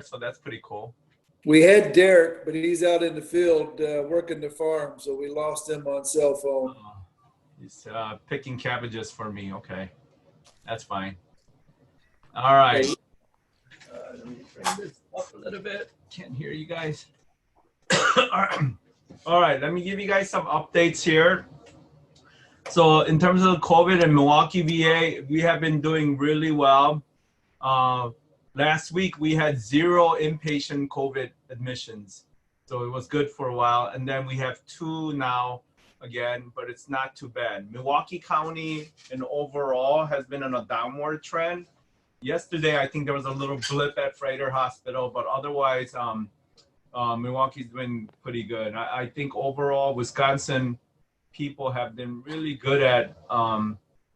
so that's pretty cool. We had Derek, but he's out in the field working the farm, so we lost him on cell phone. He's picking cabbages for me. Okay, that's fine. All right. Let me bring this up a little bit. Can't hear you guys. All right, let me give you guys some updates here. So in terms of COVID in Milwaukee VA, we have been doing really well. Last week, we had 0 inpatient COVID admissions. So it was good for a while. And then we have 2 now again, but it's not too bad. Milwaukee County and overall has been on a downward trend. Yesterday, I think there was a little blip at Freighter Hospital, but otherwise, Milwaukee's been pretty good. I think overall, Wisconsin people have been really good at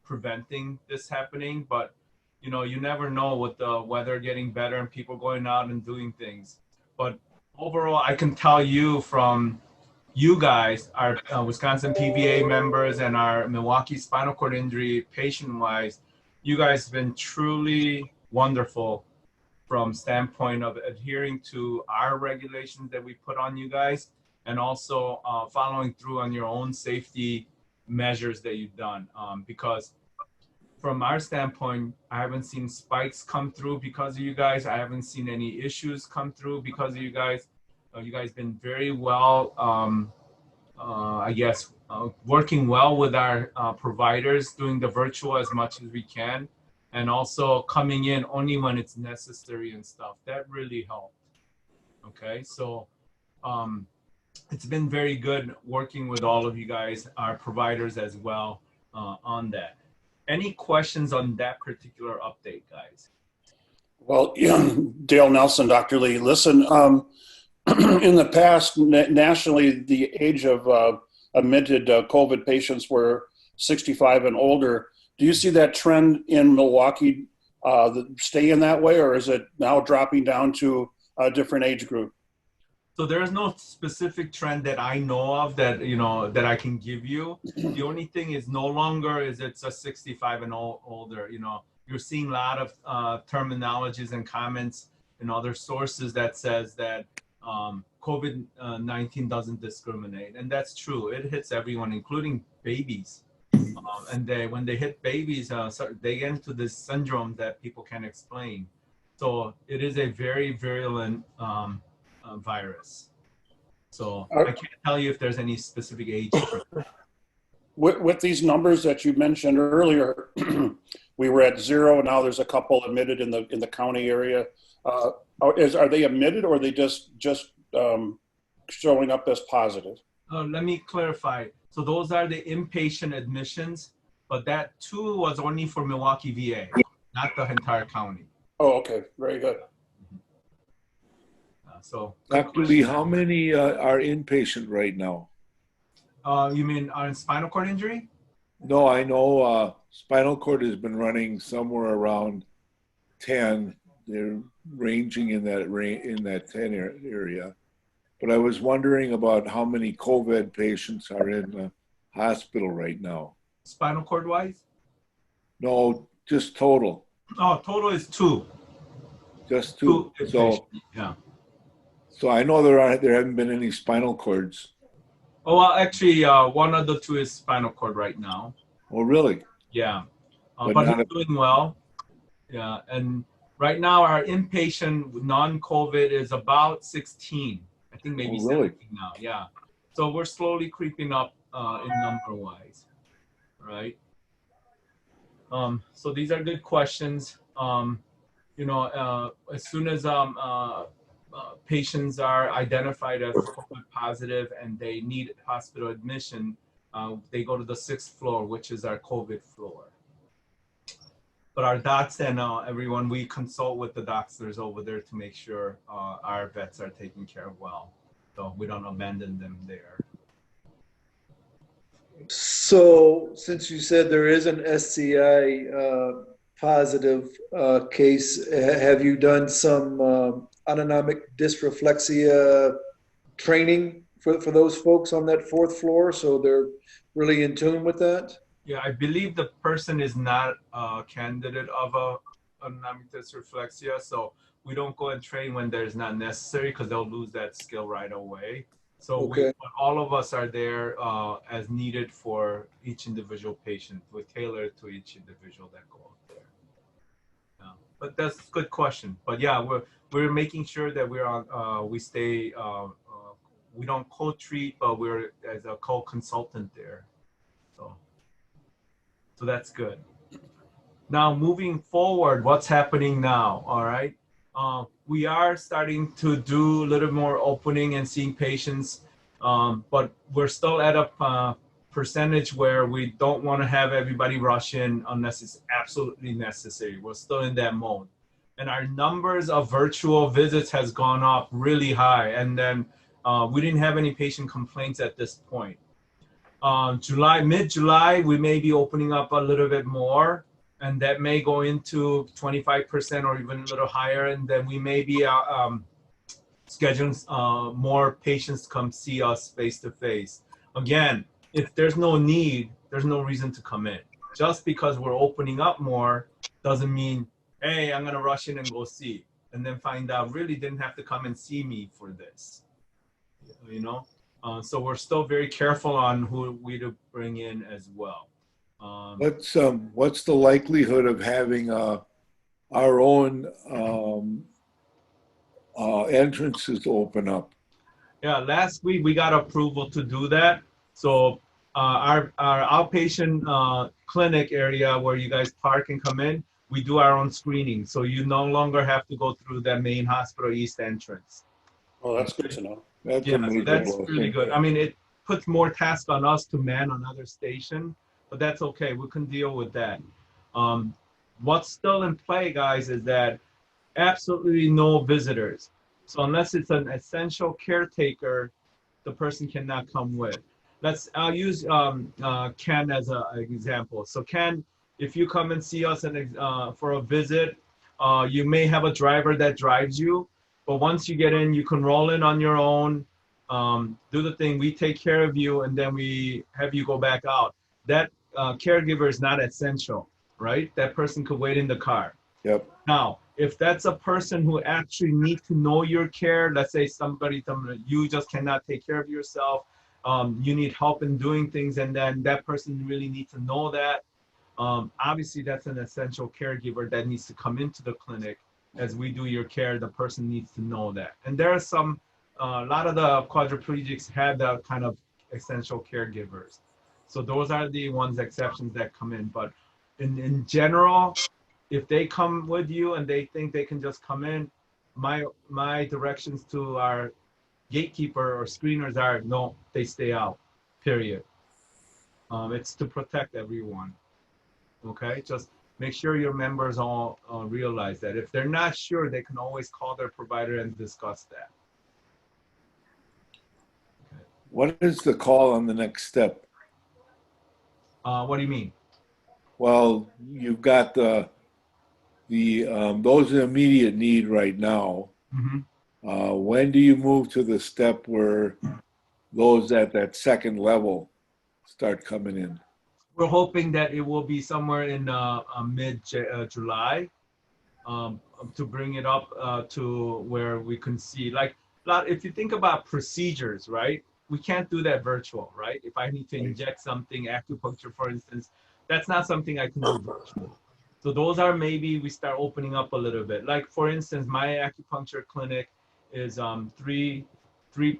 preventing this happening, but you know, you never know with the weather getting better and people going out and doing things. But overall, I can tell you from you guys, our Wisconsin PVA members and our Milwaukee spinal cord injury patient-wise, you guys have been truly wonderful from standpoint of adhering to our regulations that we put on you guys, and also following through on your own safety measures that you've done. Because from our standpoint, I haven't seen spikes come through because of you guys. I haven't seen any issues come through because of you guys. You guys been very well, I guess, working well with our providers, doing the virtual as much as we can, and also coming in only when it's necessary and stuff. That really helped. Okay, so it's been very good working with all of you guys, our providers as well, on that. Any questions on that particular update, guys? Well, Dale Nelson, Dr. Lee, listen, in the past, nationally, the age of admitted COVID patients were 65 and older. Do you see that trend in Milwaukee stay in that way, or is it now dropping down to a different age group? So there is no specific trend that I know of that, you know, that I can give you. The only thing is no longer is it's a 65 and older, you know, you're seeing a lot of terminologies and comments and other sources that says that COVID-19 doesn't discriminate. And that's true. It hits everyone, including babies. And when they hit babies, they get into this syndrome that people can't explain. So it is a very virulent virus. So I can't tell you if there's any specific age. With these numbers that you mentioned earlier, we were at 0. Now there's a couple admitted in the county area. Are they admitted, or are they just showing up as positive? Let me clarify. So those are the inpatient admissions, but that too was only for Milwaukee VA, not the entire county. Oh, okay, very good. So, Dr. Lee, how many are inpatient right now? You mean on spinal cord injury? No, I know spinal cord has been running somewhere around 10. They're ranging in that 10 area. But I was wondering about how many COVID patients are in the hospital right now. Spinal cord wise? No, just total. Oh, total is 2. Just 2. So yeah. So I know there haven't been any spinal cords. Oh, well, actually, one of the 2 is spinal cord right now. Oh, really? Yeah, but he's doing well. Yeah, and right now our inpatient non-COVID is about 16. I think maybe 17 now. Yeah, so we're slowly creeping up in number-wise, right? So these are good questions. You know, as soon as patients are identified as COVID positive and they need hospital admission, they go to the 6th floor, which is our COVID floor. But our docs and everyone, we consult with the doctors over there to make sure our vets are taken care of well. So we don't abandon them there. So since you said there is an SCI positive case, have you done some autonomic dysreflexia training for those folks on that 4th floor, so they're really in tune with that? Yeah, I believe the person is not a candidate of a autonomic dysreflexia, so we don't go and train when there's not necessary because they'll lose that skill right away. So Okay. all of us are there as needed for each individual patient. We tailor it to each individual that go out there. Yeah. But that's a good question. But yeah, we're making sure that we're on. We stay. We don't co-treat, but we're as a co-consultant there. So that's good. Now moving forward, what's happening now? All right. We are starting to do a little more opening and seeing patients, but we're still at a percentage where we don't want to have everybody rush in unless it's absolutely necessary. We're still in that mode. And our numbers of virtual visits has gone up really high. And then we didn't have any patient complaints at this point. Mid-July, we may be opening up a little bit more, and that may go into 25% or even a little higher. And then we may be scheduling more patients to come see us face to face. Again, if there's no need, there's no reason to come in. Just because we're opening up more doesn't mean, hey, I'm gonna rush in and go see, and then find out really didn't have to come and see me for this. You know, so we're still very careful on who we to bring in as well. What's the likelihood of having our own entrances open up? Yeah, last week we got approval to do that. So our outpatient clinic area where you guys park and come in, we do our own screening. So you no longer have to go through that main hospital east entrance. Oh, that's good to know. That's Yeah, so amazing. that's really good. I mean, it puts more task on us to man another station, but that's okay. We can deal with that. What's still in play, guys, is that absolutely no visitors. So unless it's an essential caretaker, the person cannot come with. I'll use Ken as an example. So Ken, if you come and see us for a visit, you may have a driver that drives you, but once you get in, you can roll in on your own, do the thing. We take care of you, and then we have you go back out. That caregiver is not essential, right? That person could wait in the car. Yep. Now, if that's a person who actually needs to know your care, let's say somebody you just cannot take care of yourself, you need help in doing things, and then that person really needs to know that. Obviously, that's an essential caregiver that needs to come into the clinic. As we do your care, the person needs to know that. And there are a lot of the quadriplegics have that kind of essential caregivers. So those are the exceptions that come in. But in general, if they come with you and they think they can just come in, my directions to our gatekeeper or screeners are, no, they stay out, period. It's to protect everyone, okay? Just make sure your members all realize that. If they're not sure, they can always call their provider and discuss that. Okay. What is the call on the next step? What do you mean? Well, you've got those in immediate need right now. Mm-hmm. When do you move to the step where those at that second level start coming in? We're hoping that it will be somewhere in mid-July to bring it up to where we can see, like, if you think about procedures, right? We can't do that virtual, right? If I need to inject something, acupuncture, for instance, that's not something I can do virtual. So those are maybe we start opening up a little bit. Like, for instance, my acupuncture clinic is three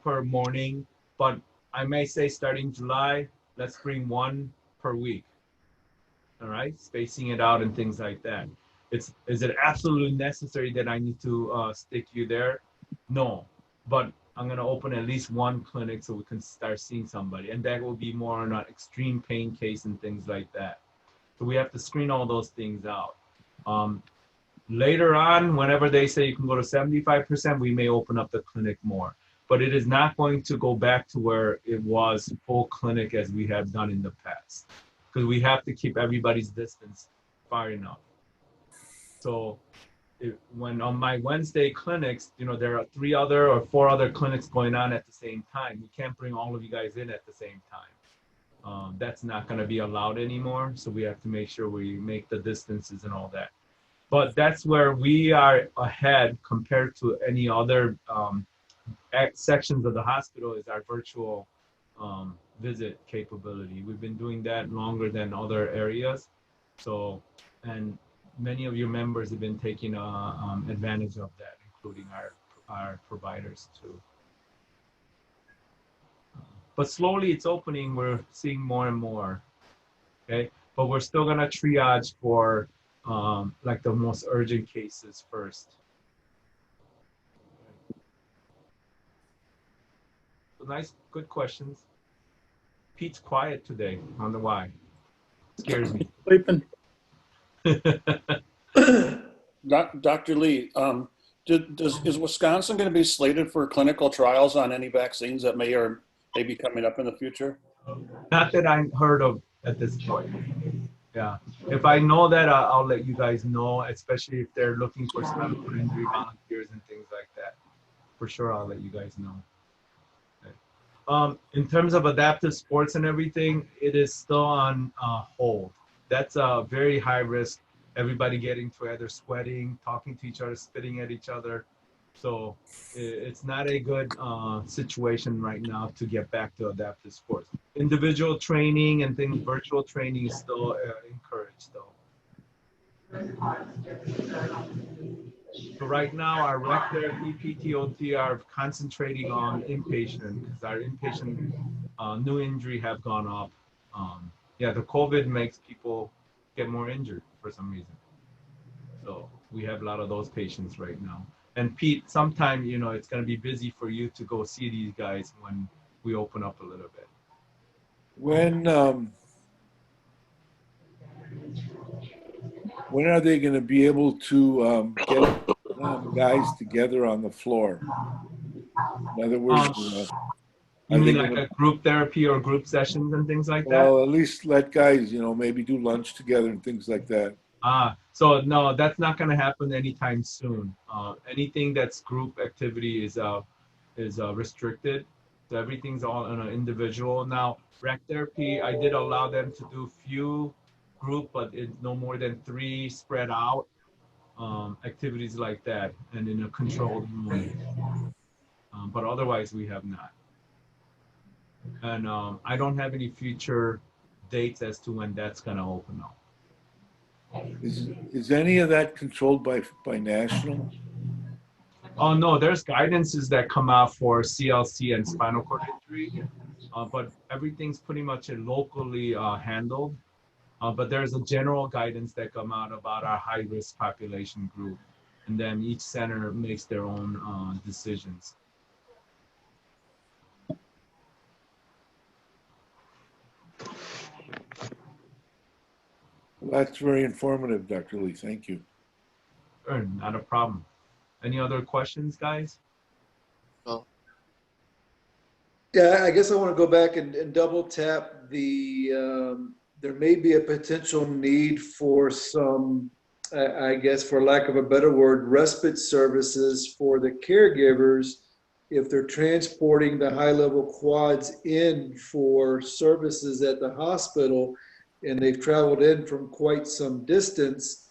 per morning, but I may say starting July, let's bring one per week. All right, spacing it out and things like that. Is it absolutely necessary that I need to stick you there? No, but I'm gonna open at least one clinic so we can start seeing somebody, and that will be more on an extreme pain case and things like that. So we have to screen all those things out. Later on, whenever they say you can go to 75%, we may open up the clinic more. But it is not going to go back to where it was full clinic as we have done in the past, because we have to keep everybody's distance far enough. So when on my Wednesday clinics, there are 3 other or 4 other clinics going on at the same time. We can't bring all of you guys in at the same time. That's not going to be allowed anymore. So we have to make sure we make the distances and all that. But that's where we are ahead compared to any other sections of the hospital is our virtual visit capability. We've been doing that longer than other areas. So, and many of your members have been taking advantage of that, including our providers too. But slowly it's opening. We're seeing more and more. Okay, but we're still gonna triage for like the most urgent cases first. So nice, good questions. Pete's quiet today. I wonder why. Scares me. Sleeping. Dr. Lee, is Wisconsin going to be slated for clinical trials on any vaccines that may or may be coming up in the future? Not that I heard of at this point. Yeah, if I know that, I'll let you guys know, especially if they're looking for spinal cord injury volunteers and things like that. For sure, I'll let you guys know. Okay. In terms of adaptive sports and everything, it is still on hold. That's a very high risk. Everybody getting together, sweating, talking to each other, spitting at each other. So it's not a good situation right now to get back to adaptive sports. Individual training and things, virtual training is still encouraged though. So right now our rec therapy, PTOT are concentrating on inpatient because our inpatient new injury have gone up. Yeah, the COVID makes people get more injured for some reason. So we have a lot of those patients right now. And Pete, sometime, you know, it's going to be busy for you to go see these guys when we open up a little bit. When are they going to be able to get guys together on the floor? In other words, you mean like a group therapy or group sessions and things like that? Well, at least let guys, you know, maybe do lunch together and things like that. So no, that's not going to happen anytime soon. Anything that's group activity is restricted. So everything's all on an individual. Now, rec therapy, I did allow them to do few group, but it's no more than 3 spread out activities like that and in a controlled room. But otherwise, we have not. And I don't have any future dates as to when that's going to open up. Is any of that controlled by national? Oh no, there's guidances that come out for CLC and spinal cord injury, but everything's pretty much locally handled. But there's a general guidance that come out about our high risk population group, and then each center makes their own decisions. Well, that's very informative, Dr. Lee. Thank you. Sure, not a problem. Any other questions, guys? No. Yeah, I guess I want to go back and double tap the, there may be a potential need for some, I guess for lack of a better word, respite services for the caregivers if they're transporting the high-level quads in for services at the hospital and they've traveled in from quite some distance.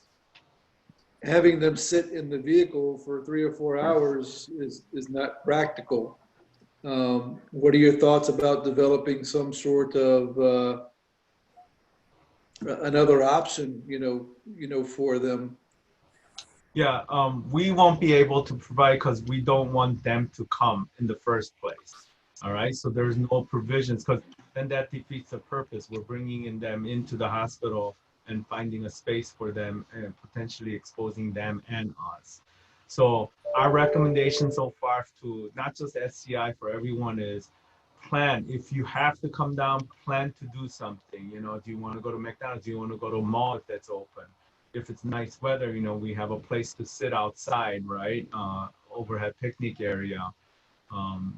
Having them sit in the vehicle for 3 or 4 hours is not practical. What are your thoughts about developing some sort of another option, you know, for them? Yeah, we won't be able to provide because we don't want them to come in the first place. All right, so there's no provisions because then that defeats the purpose. We're bringing them into the hospital and finding a space for them and potentially exposing them and us. So our recommendation so far to not just SCI for everyone is plan. If you have to come down, plan to do something. You know, do you want to go to McDonald's? Do you want to go to a mall if that's open? If it's nice weather, you know, we have a place to sit outside, right? Overhead picnic area.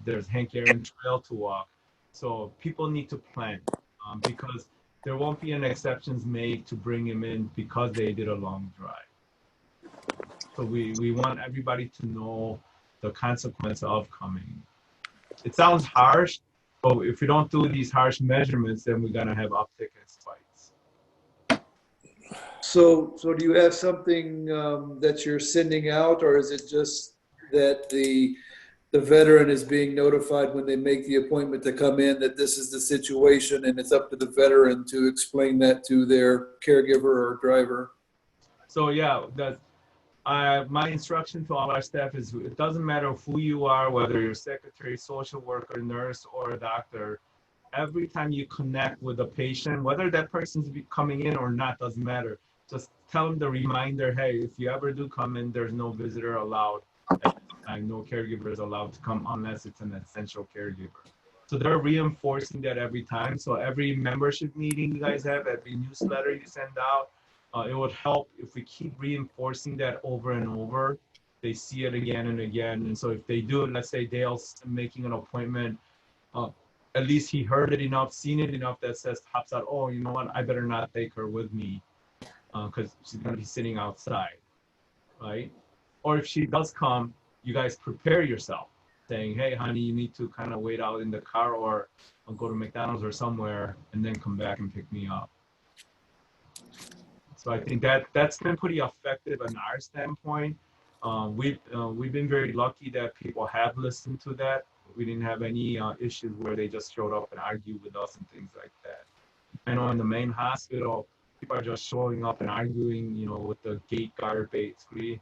There's Hank Aaron Trail to walk. So people need to plan because there won't be an exceptions made to bring him in because they did a long drive. So we want everybody to know the consequence of coming. It sounds harsh, but if we don't do these harsh measurements, then we're gonna have uptick and spikes. So do you have something that you're sending out, or is it just that the veteran is being notified when they make the appointment to come in that this is the situation, and it's up to the veteran to explain that to their caregiver or driver? So yeah, my instruction to all our staff is it doesn't matter who you are, whether you're secretary, social worker, nurse, or a doctor. Every time you connect with a patient, whether that person's coming in or not, doesn't matter. Just tell them the reminder, hey, if you ever do come in, there's no visitor allowed. And no caregiver is allowed to come unless it's an essential caregiver. So they're reinforcing that every time. So every membership meeting you guys have, every newsletter you send out, it would help if we keep reinforcing that over and over. They see it again and again. And so if they do it, let's say Dale's making an appointment, at least he heard it enough, seen it enough that says, hops out, oh, you know what, I better not take her with me because she's going to be sitting outside, right? Or if she does come, you guys prepare yourself saying, hey, honey, you need to kind of wait out in the car or I'll go to McDonald's or somewhere and then come back and pick me up. So I think that's been pretty effective on our standpoint. We've been very lucky that people have listened to that. We didn't have any issues where they just showed up and argued with us and things like that. I know in the main hospital, people are just showing up and arguing, you know, with the gate guard basically.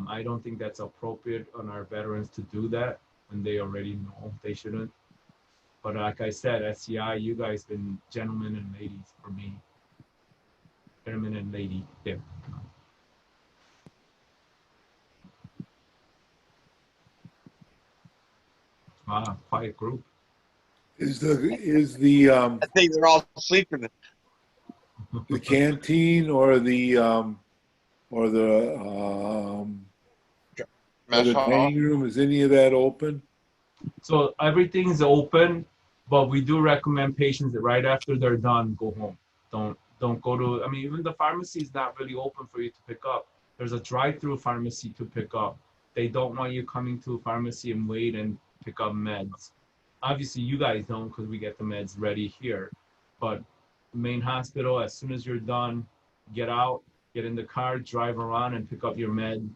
I don't think that's appropriate on our veterans to do that when they already know they shouldn't. But like I said, SCI, you guys been gentlemen and ladies for me. Gentlemen and lady, yeah. Wow, quiet group. Is the I think they're all sleeping. the canteen or the Mess hall. dining room, is any of that open? So everything's open, but we do recommend patients that right after they're done, go home. Don't go to, I mean, even the pharmacy is not really open for you to pick up. There's a drive-through pharmacy to pick up. They don't want you coming to a pharmacy and wait and pick up meds. Obviously, you guys don't because we get the meds ready here. But main hospital, as soon as you're done, get out, get in the car, drive around and pick up your med.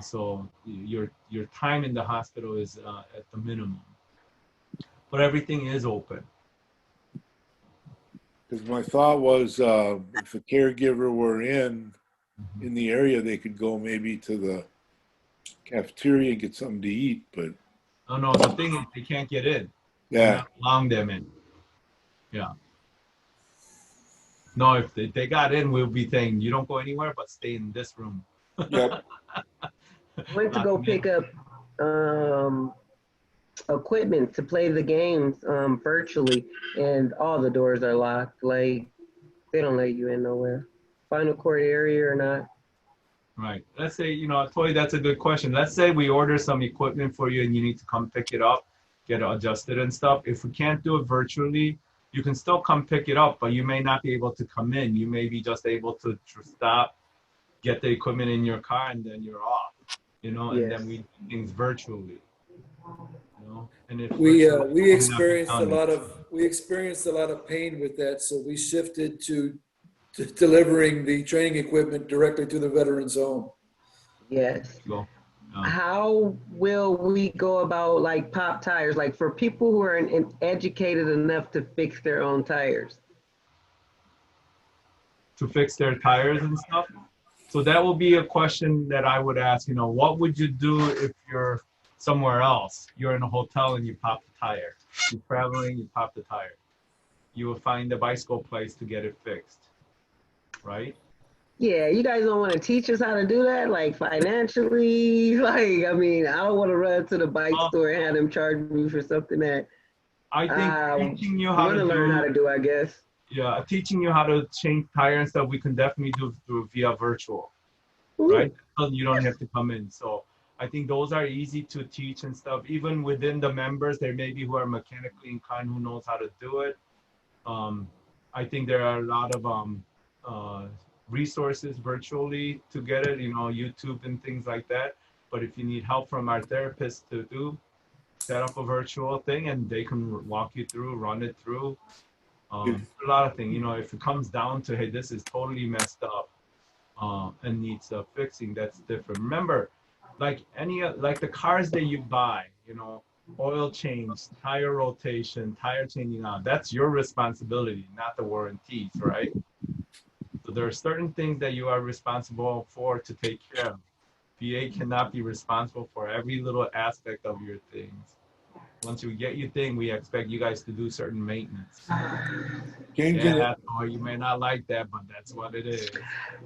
So your time in the hospital is at the minimum. But everything is open. Because my thought was if a caregiver were in the area, they could go maybe to the cafeteria and get something to eat. But Oh no, the thing is they can't get in. We're yeah, not allowing them in. Yeah. No, if they got in, we'll be saying you don't go anywhere, but stay in this room. yep. Went to go pick up equipment to play the games virtually, and all the doors are locked. Like, they don't let you in nowhere. Final court area or not. Right. Let's say, you know, Toy, that's a good question. Let's say we order some equipment for you and you need to come pick it up, get it adjusted and stuff. If we can't do it virtually, you can still come pick it up, but you may not be able to come in. You may be just able to stop, get the equipment in your car, and then you're off, you know, and Yes. then we do things virtually, you know. And if We virtually- experienced a lot of pain with that, so we shifted to delivering the training equipment directly to the veteran's home. Yes. Go. How will we go about like pop tires? Like for people who are educated enough to fix their own tires. To fix their tires and stuff. So that will be a question that I would ask, you know, what would you do if you're somewhere else? You're in a hotel and you pop the tire. You're traveling, you pop the tire. You will find a bicycle place to get it fixed, right? Yeah, you guys don't want to teach us how to do that, like financially. Like, I mean, I don't want to run to the bike store and have them charge me for something that I think teaching you I how want to to learn how to do, I guess. yeah, teaching you how to change tire and stuff, we can definitely do via virtual, right? So you don't have to come in. So I think those are easy to teach and stuff. Even within the members, there may be who are mechanically inclined who knows how to do it. I think there are a lot of resources virtually to get it, you know, YouTube and things like that. But if you need help from our therapist to do, set up a virtual thing and they can walk you through, run it through. A lot of things, you know, if it comes down to, hey, this is totally messed up, and needs fixing, that's different. Remember, like like the cars that you buy, you know, oil change, tire rotation, tire changing out, that's your responsibility, not the warranties, right? So there are certain things that you are responsible for to take care of. VA cannot be responsible for every little aspect of your things. Once we get your thing, we expect you guys to do certain maintenance. Changing Yeah, it. so you may not like that, but that's what it is.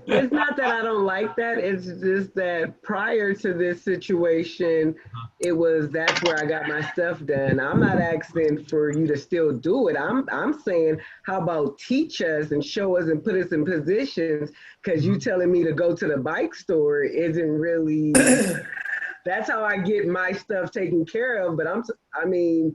It's not that I don't like that. It's just that prior to this situation, that's where I got my stuff done. I'm not asking for you to still do it. I'm saying, how about teach us and show us and put us in positions? Because you telling me to go to the bike store isn't really. That's how I get my stuff taken care of. But I mean,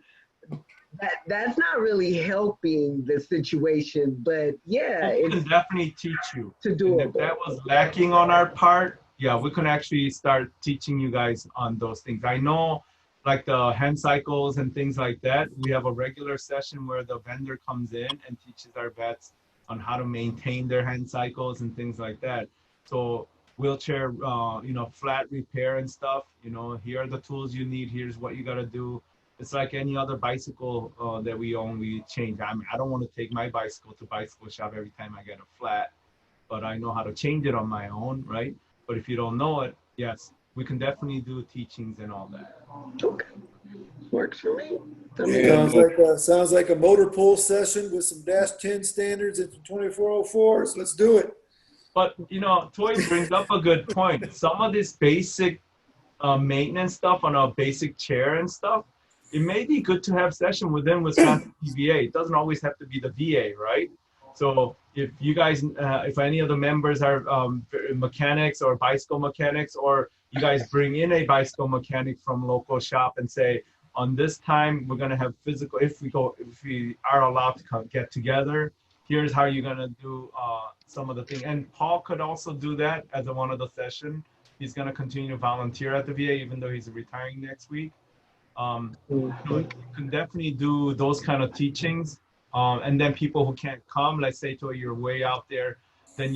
that's not really helping the situation. But yeah, We can it's definitely teach you. to do And it. if that was lacking on our part, yeah, we can actually start teaching you guys on those things. I know, like the hand cycles and things like that, we have a regular session where the vendor comes in and teaches our vets on how to maintain their hand cycles and things like that. So wheelchair, you know, flat repair and stuff, you know, here are the tools you need, here's what you got to do. It's like any other bicycle that we own, we change. I mean, I don't want to take my bicycle to bicycle shop every time I get a flat, but I know how to change it on my own, right? But if you don't know it, yes, we can definitely do teachings and all that. Okay. Works for me. Sounds like a motor pool session with some -10 standards and some 2404s. Let's do it. But, you know, Toy brings up a good point. Some of this basic maintenance stuff on a basic chair and stuff, it may be good to have session within Wisconsin PVA. It doesn't always have to be the VA, right? So if you guys, if any of the members are mechanics or bicycle mechanics, or you guys bring in a bicycle mechanic from local shop and say, on this time, we're gonna have physical, if we are allowed to get together, here's how you're gonna do some of the things. And Paul could also do that as one of the session. He's gonna continue to volunteer at the VA, even though he's retiring next week. You know, you can definitely do those kind of teachings. And then people who can't come, let's say to you're way out there, then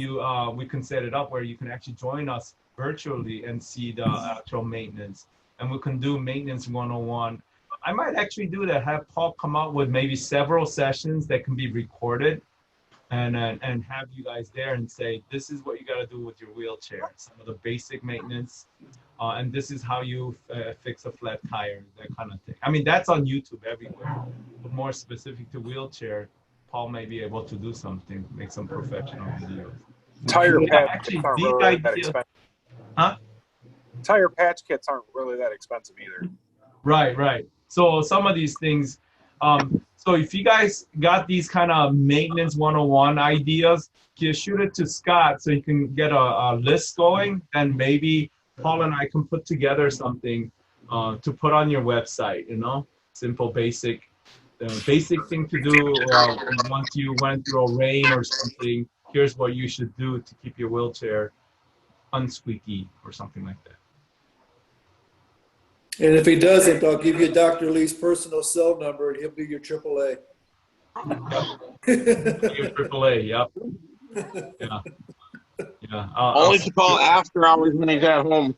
we can set it up where you can actually join us virtually and see the actual maintenance. And we can do maintenance 101. I might actually do that, have Paul come up with maybe several sessions that can be recorded and have you guys there and say, this is what you got to do with your wheelchair, some of the basic maintenance. And this is how you fix a flat tire, that kind of thing. I mean, that's on YouTube everywhere. But more specific to wheelchair, Paul may be able to do something, make some professional videos. Tire patch Actually, kits aren't these really that ideas- expensive. Huh? Tire patch kits aren't really that expensive either. Right. So some of these things, so if you guys got these kind of maintenance 101 ideas, you shoot it to Scott so you can get a list going, and maybe Paul and I can put together something to put on your website, you know, simple, basic thing to do once you went through a rain or something. Here's what you should do to keep your wheelchair unsqueaky or something like that. And if he doesn't, I'll give you Dr. Lee's personal cell number and he'll be your AAA. Your AAA, yep. Yeah. Only to call after hours when he's at home.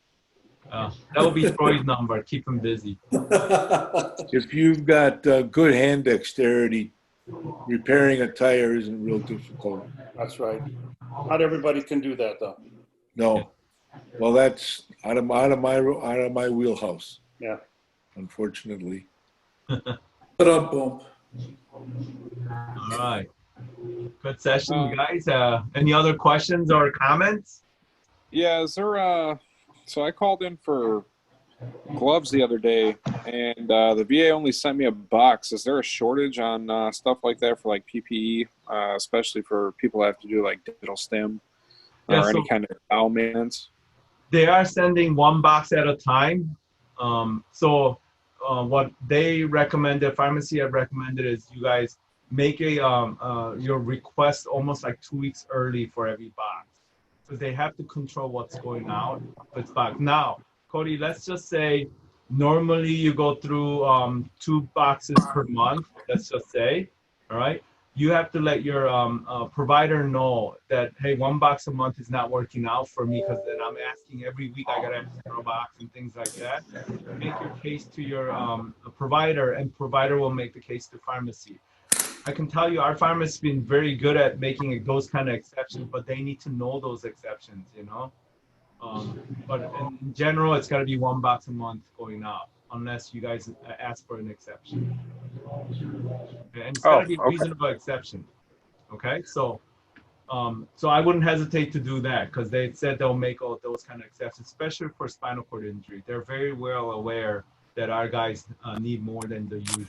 That will be Troy's number. Keep him busy. If you've got good hand dexterity, repairing a tire isn't real difficult. That's right. Not everybody can do that, though. No. Well, that's out of my wheelhouse. Yeah. Unfortunately. But All right. Good session, guys. Any other questions or comments? Yeah, is there so I called in for gloves the other day, and the VA only sent me a box. Is there a shortage on stuff like that for like PPE, especially for people that have to do like digital stim or any kind of bowel maintenance? They are sending one box at a time. What they recommended, pharmacy had recommended, is you guys make your request almost like 2 weeks early for every box, because they have to control what's going out with box. Now, Cody, let's just say normally you go through 2 boxes per month, let's just say, all right? you have to let your provider know that, hey, 1 box a month is not working out for me, because then I'm asking every week, I gotta have 0 box and things like that. Make your case to your provider, and provider will make the case to pharmacy. I can tell you our pharmacy's been very good at making those kind of exceptions, but they need to know those exceptions, you know? But in general, it's gotta be 1 box a month going out, unless you guys ask for an exception. And it's gotta be a okay. reasonable exception. Okay, so I wouldn't hesitate to do that, because they said they'll make all those kind of exceptions, especially for spinal cord injury. They're very well aware that our guys need more than the usual.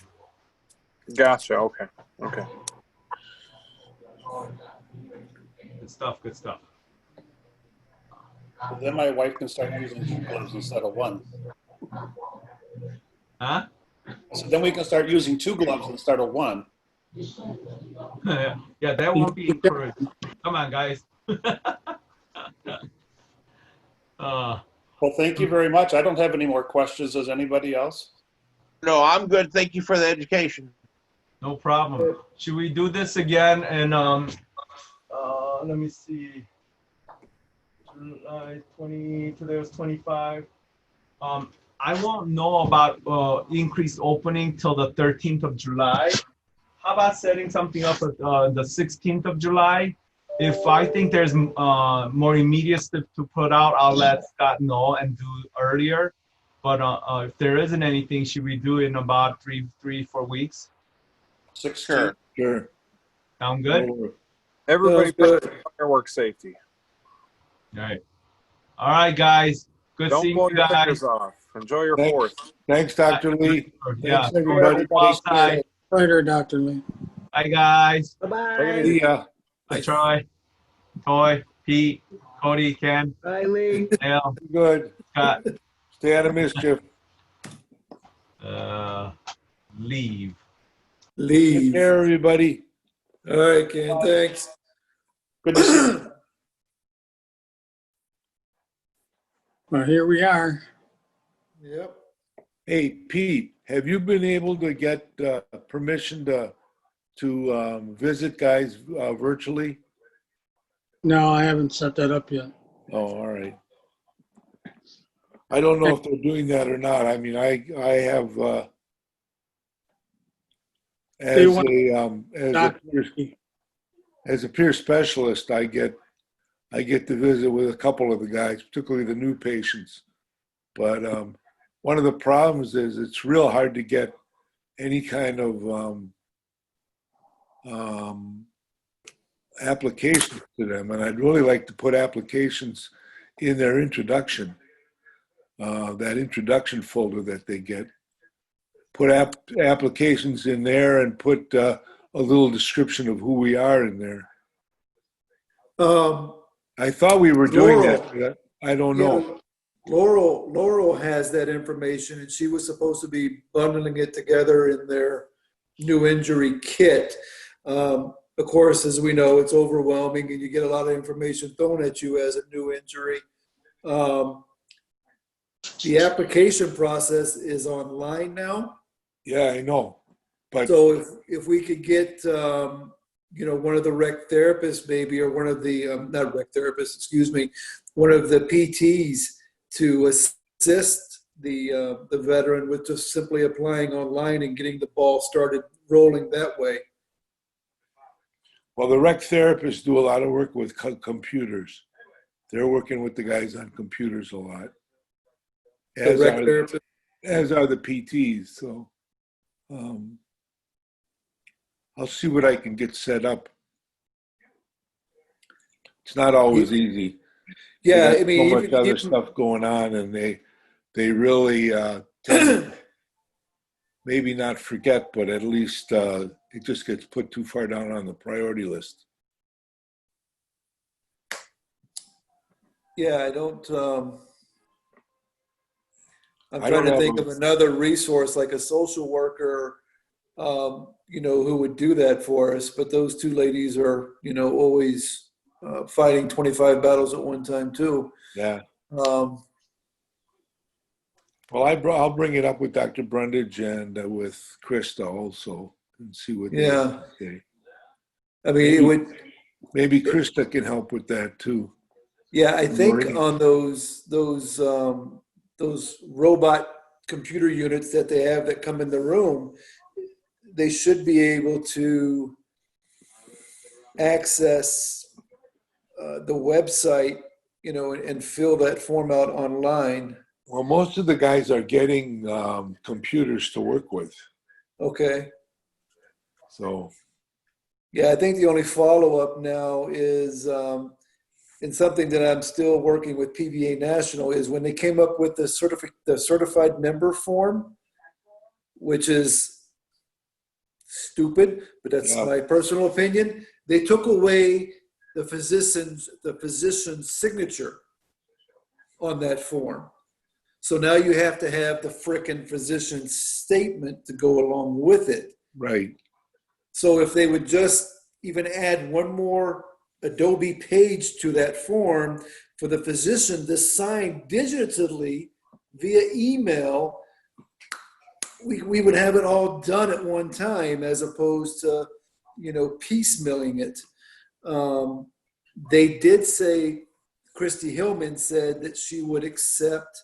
Gotcha. Okay. Okay. Good stuff. Good stuff. Then my wife can start using 2 gloves instead of 1. Huh? So then we can start using 2 gloves instead of 1. Yeah, that won't be encouraged. Come on, guys. Well, thank you very much. I don't have any more questions. Does anybody else? No, I'm good. Thank you for the education. No problem. Should we do this again? And let me see. July 20. Today was 25. I won't know about increased opening till the 13th of July. How about setting something up at the 16th of July? If I think there's more immediate stuff to put out, I'll let Scott know and do earlier. But if there isn't anything, should we do it in about 3-4 weeks? 16. Sure. Sound good? Everybody, Sounds good. practice firework safety. All right, guys. Good Don't seeing blow you your guys. fingers off. Enjoy your Thanks. 4th. Thanks, Dr. Lee. Yeah. Thanks, everybody. Go outside. Later, Dr. Lee. Bye, guys. Bye-bye. See ya. Bye, Troy, Toy, Pete, Cody, Ken, Bye, Lee. Dale, Good. Scott. Stay out of mischief. Leave. Take Leave. care, everybody. All right, Ken, thanks. Good to see you. Well, here we are. Yep. Hey, Pete, have you been able to get permission to visit guys virtually? No, I haven't set that up yet. Oh, all right. I don't know if they're doing that or not. I mean, I have They want- as a peer specialist, I get to visit with a couple of the guys, particularly the new patients. But one of the problems is it's real hard to get any kind of applications to them, and I'd really like to put applications in their introduction, that introduction folder that they get. Put applications in there and put a little description of who we are in there. I thought we were doing that, but I don't know. Laurel has that information, and she was supposed to be bundling it together in their new injury kit. Of course, as we know, it's overwhelming, and you get a lot of information thrown at you as a new injury. The application process is online now. Yeah, I know. But So if we could get, one of the rec therapists maybe, or one of the, not rec therapists, excuse me, one of the PTs to assist the veteran with just simply applying online and getting the ball started rolling that way. well, the rec therapists do a lot of work with computers. They're working with the guys on computers a lot. The rec therapist. As are the PTs. So I'll see what I can get set up. It's not always easy. Yeah, They got I mean, so much other even, stuff going on, and they really tend to maybe not forget, but at least it just gets put too far down on the priority list. yeah, I don't, I'm I trying don't to think have of another resource like a social worker, who would do that for us. But those two ladies are, always fighting 25 battles at one time too. Yeah. Um, Well, I'll bring it up with Dr. Brundage and with Krista also and see what they Yeah. say. I mean, it would, Maybe Krista can help with that too. yeah, I think Maureen. on those robot computer units that they have that come in the room, they should be able to access the website, and fill that form out online. Well, most of the guys are getting computers to work with. Okay. So, Yeah, I think the only follow-up now is, and something that I'm still working with PVA National, is when they came up with the certified member form, which is stupid, but that's Yeah. my personal opinion. They took away the physician's signature on that form. So now you have to have the frickin' physician's statement to go along with it. right. So if they would just even add one more Adobe page to that form for the physician to sign digitally via email, we would have it all done at one time as opposed to, piecemealing it. They did say, Christy Hillman said that she would accept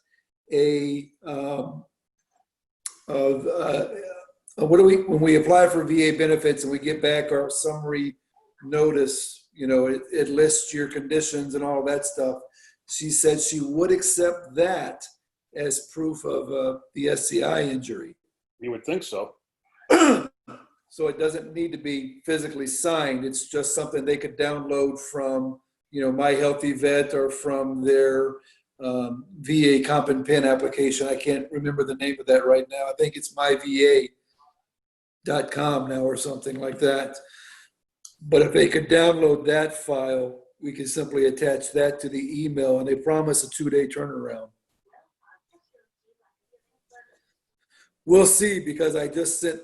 when we apply for VA benefits and we get back our summary notice, it lists your conditions and all that stuff. She said she would accept that as proof of the SCI injury. You would think so. So it doesn't need to be physically signed. It's just something they could download from, My Healthy Vet or from their VA Comp and Pen application. I can't remember the name of that right now. I think it's myva.com now or something like that. But if they could download that file, we can simply attach that to the email, and they promise a 2-day turnaround. We'll see, because I just sent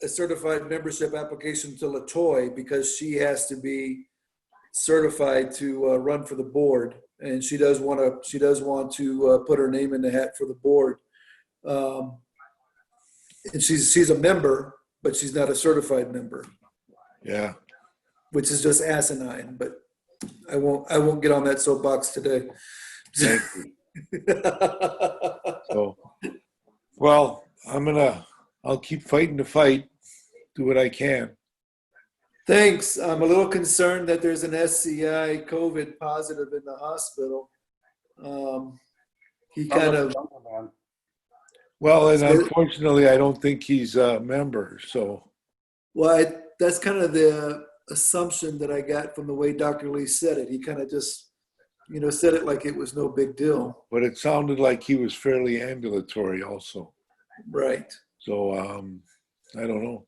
a certified membership application to Latoy because she has to be certified to run for the board, and she does want to put her name in the hat for the board. And she's a member, but she's not a certified member, Yeah. which is just asinine. But I won't get on that soapbox today. Thank you. So, well, I'll keep fighting the fight, do what I can. Thanks. I'm a little concerned that there's an SCI COVID positive in the hospital. He kind of, Well, and unfortunately, I don't think he's a member, so. well, that's kind of the assumption that I got from the way Dr. Lee said it. He kind of just, said it like it was no big deal. But it sounded like he was fairly ambulatory also. Right. So, I don't know.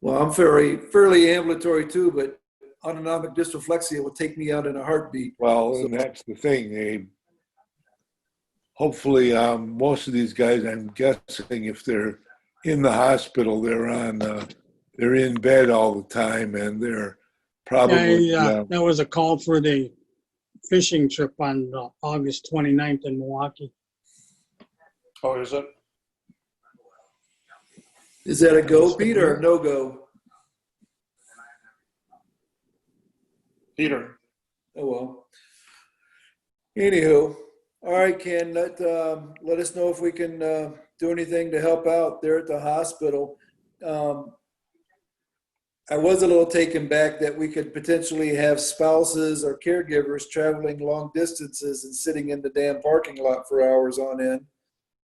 Well, I'm fairly ambulatory too, but autonomic dysreflexia will take me out in a heartbeat. Well, and that's the thing. Hopefully, most of these guys, I'm guessing, if they're in the hospital, they're in bed all the time, and they're probably. That was a call for the fishing trip on August 29th in Milwaukee. Oh, is it? Is that a go, Pete, or a no-go? Peter. Oh, well. Anywho, all right, Ken, let us know if we can do anything to help out there at the hospital. I was a little taken back that we could potentially have spouses or caregivers traveling long distances and sitting in the damn parking lot for hours on end.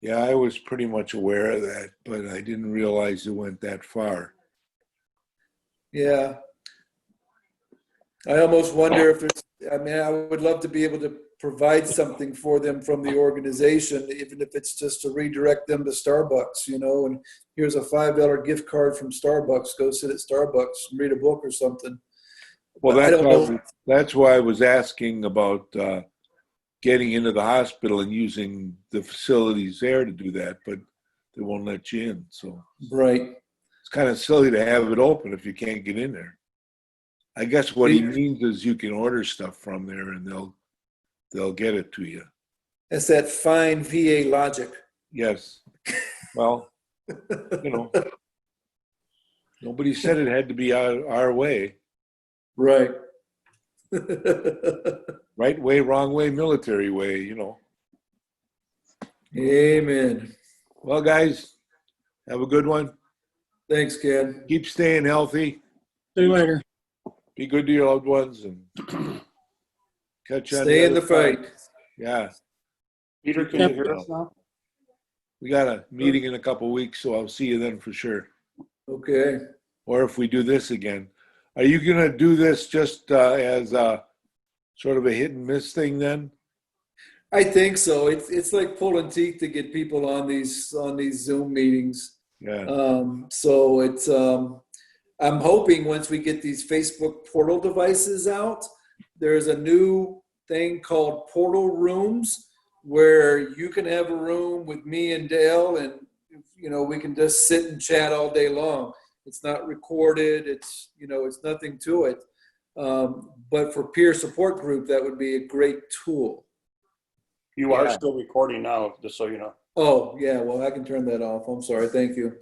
Yeah, I was pretty much aware of that, but I didn't realize it went that far. Yeah. I almost wonder if I would love to be able to provide something for them from the organization, even if it's just to redirect them to Starbucks, and here's a $5 gift card from Starbucks. Go sit at Starbucks and read a book or something. Well, But that's why I was asking about getting into the hospital and using the facilities there to do that, but they won't let you in. So Right. it's kind of silly to have it open if you can't get in there. I guess what he means is you can order stuff from there and they'll get it to you. That's that fine VA logic. Yes. Well, Nobody said it had to be our way. Right. Right way, wrong way, military way, you know. Amen. Well, guys, have a good one. Thanks, Ken. Keep staying healthy. See you later. Be good to your loved ones and catch you on Stay in the other side. fight. Yeah. Peter, can you hear us now? We got a meeting in a couple weeks, so I'll see you then for sure. Okay. Or if we do this again. Are you going to do this just as a sort of a hit and miss thing then? I think so. It's like pulling teeth to get people on these Zoom meetings. Yeah. So it's I'm hoping once we get these Facebook portal devices out, there's a new thing called portal rooms where you can have a room with me and Dale, and we can just sit and chat all day long. It's not recorded. It's it's nothing to it. But for peer support group, that would be a great tool. You are still recording now, just so you know. Oh, yeah. Well, I can turn that off. I'm sorry. Thank you.